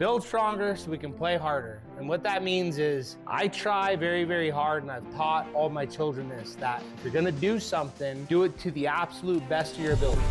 build stronger so we can play harder. And what that means is I try very, very hard, and I've taught all my children this, that if you're gonna do something, do it to the absolute best of your ability.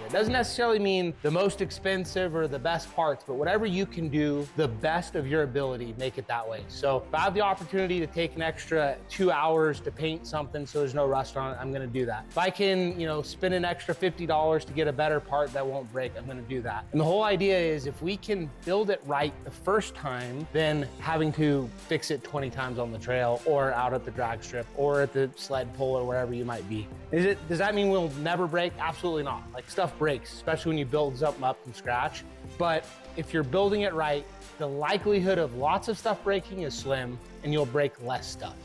It doesn't necessarily mean the most expensive or the best parts, but whatever you can do the best of your ability, make it that way. So if I have the opportunity to take an extra 2 hours to paint something so there's no rust on it, I'm gonna do that. If I can, spend an extra $50 to get a better part that won't break, I'm gonna do that. And the whole idea is if we can build it right the first time, then having to fix it 20 times on the trail or out at the drag strip or at the sled pull or wherever you might be. Does that mean we'll never break? Absolutely not. Like, stuff breaks, especially when you build something up from scratch. But if you're building it right, the likelihood of lots of stuff breaking is slim, and you'll break less stuff.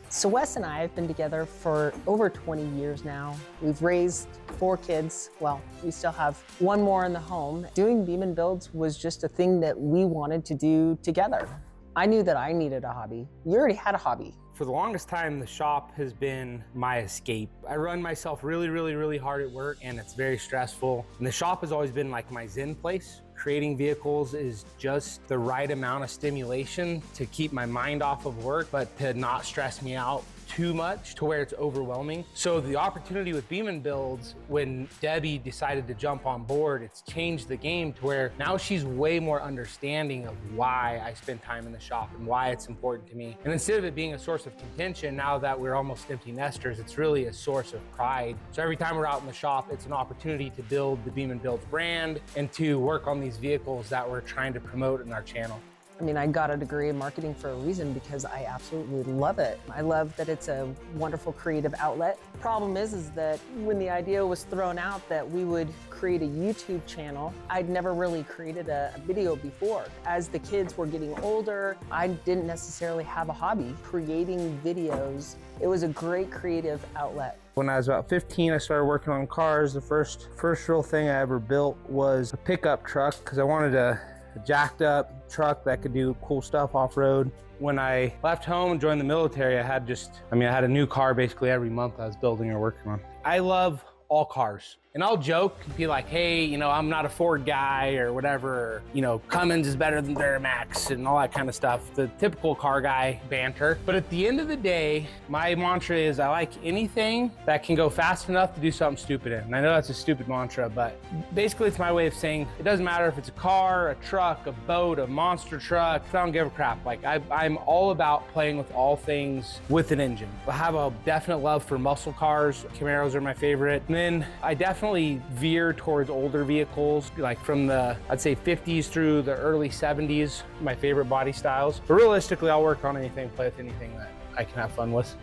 So Wes and I have been together for over 20 years now. We've raised 4 kids. Well, we still have 1 more in the home. Doing Beaman Builds was just a thing that we wanted to do together. I knew that I needed a hobby. You already had a hobby. For the longest time, the shop has been my escape. I run myself really, really, really hard at work, and it's very stressful. And the shop has always been like my zen place. Creating vehicles is just the right amount of stimulation to keep my mind off of work, but to not stress me out too much to where it's overwhelming. So the opportunity with Beaman Builds, when Debbie decided to jump on board, it's changed the game to where now she's way more understanding of why I spend time in the shop and why it's important to me. And instead of it being a source of contention, now that we're almost empty nesters, it's really a source of pride. So every time we're out in the shop, it's an opportunity to build the Beaman Builds brand and to work on these vehicles that we're trying to promote in our channel. I mean, I got a degree in marketing for a reason because I absolutely love it. I love that it's a wonderful creative outlet. The problem is that when the idea was thrown out that we would create a YouTube channel, I'd never really created a video before. As the kids were getting older, I didn't necessarily have a hobby. Creating videos, it was a great creative outlet. When I was about 15, I started working on cars. The first real thing I ever built was a pickup truck because I wanted a jacked up truck that could do cool stuff off-road. When I left home and joined the military, I had a new car basically every month I was building or working on. I love all cars. And I'll joke and be like, hey, I'm not a Ford guy or whatever, Cummins is better than Duramax and all that kind of stuff. The typical car guy banter. But at the end of the day, my mantra is I like anything that can go fast enough to do something stupid in. And I know that's a stupid mantra, but basically it's my way of saying it doesn't matter if it's a car, a truck, a boat, a monster truck. I don't give a crap. Like I'm all about playing with all things with an engine. I have a definite love for muscle cars. Camaros are my favorite. And then I definitely veer towards older vehicles, like from the, I'd say 50s through the early 70s, my favorite body styles. But realistically, I'll work on anything, play with anything that I can have fun with.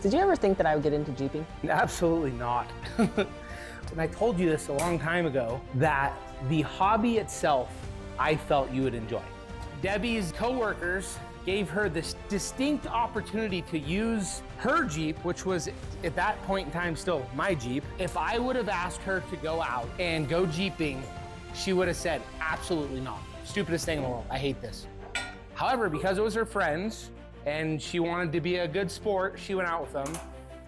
Did you ever think that I would get into Jeeping? Absolutely not. And I told you this a long time ago, that the hobby itself, I felt you would enjoy. Debbie's coworkers gave her this distinct opportunity to use her Jeep, which was at that point in time still my Jeep. If I would have asked her to go out and go Jeeping, she would have said, absolutely not. Stupidest thing in the world, I hate this. However, because it was her friends and she wanted to be a good sport, she went out with them.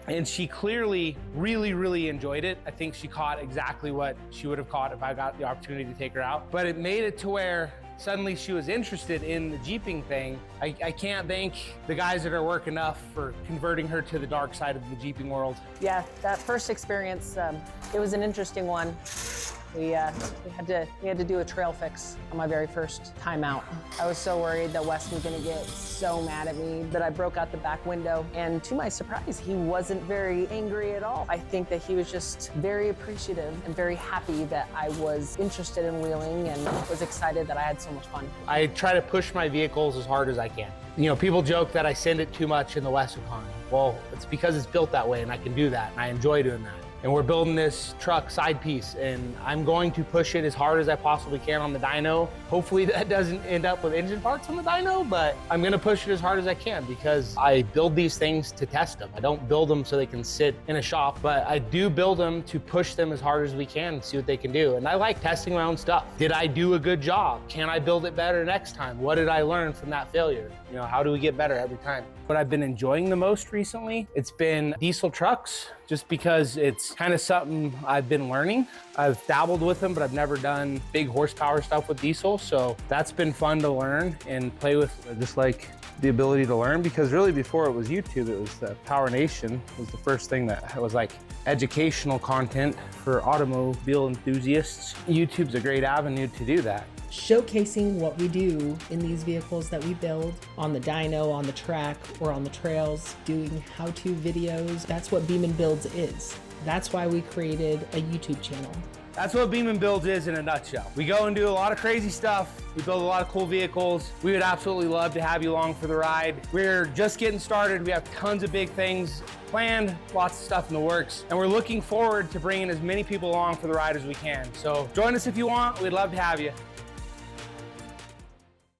And she clearly really, really enjoyed it. I think she caught exactly what she would have caught if I got the opportunity to take her out. But it made it to where suddenly she was interested in the Jeeping thing. I can't thank the guys that are working enough for converting her to the dark side of the Jeeping world. Yeah, that first experience, it was an interesting one. We had to do a trail fix on my very first time out. I was so worried that Wes was gonna get so mad at me that I broke out the back window. And to my surprise, he wasn't very angry at all. I think that he was just very appreciative and very happy that I was interested in wheeling and was excited that I had so much fun. I try to push my vehicles as hard as I can. People joke that I send it too much in the West economy. Well, it's because it's built that way and I can do that and I enjoy doing that. And we're building this truck side piece and I'm going to push it as hard as I possibly can on the dyno. Hopefully that doesn't end up with engine parts on the dyno, but I'm gonna push it as hard as I can because I build these things to test them. I don't build them so they can sit in a shop, but I do build them to push them as hard as we can and see what they can do. And I like testing my own stuff. Did I do a good job? Can I build it better next time? What did I learn from that failure? How do we get better every time? What I've been enjoying the most recently, it's been diesel trucks, just because it's kind of something I've been learning. I've dabbled with them, but I've never done big horsepower stuff with diesel. So that's been fun to learn and play with. I just like the ability to learn, because really before it was YouTube, it was Power Nation was the first thing that was like educational content for automobile enthusiasts. YouTube's a great avenue to do that. Showcasing what we do in these vehicles that we build on the dyno, on the track, or on the trails, doing how-to videos. That's what Beaman Builds is. That's why we created a YouTube channel. That's what Beaman Builds is in a nutshell. We go and do a lot of crazy stuff. We build a lot of cool vehicles. We would absolutely love to have you along for the ride. We're just getting started. We have tons of big things planned, lots of stuff in the works, and we're looking forward to bringing as many people along for the ride as we can. So join us if you want. We'd love to have you.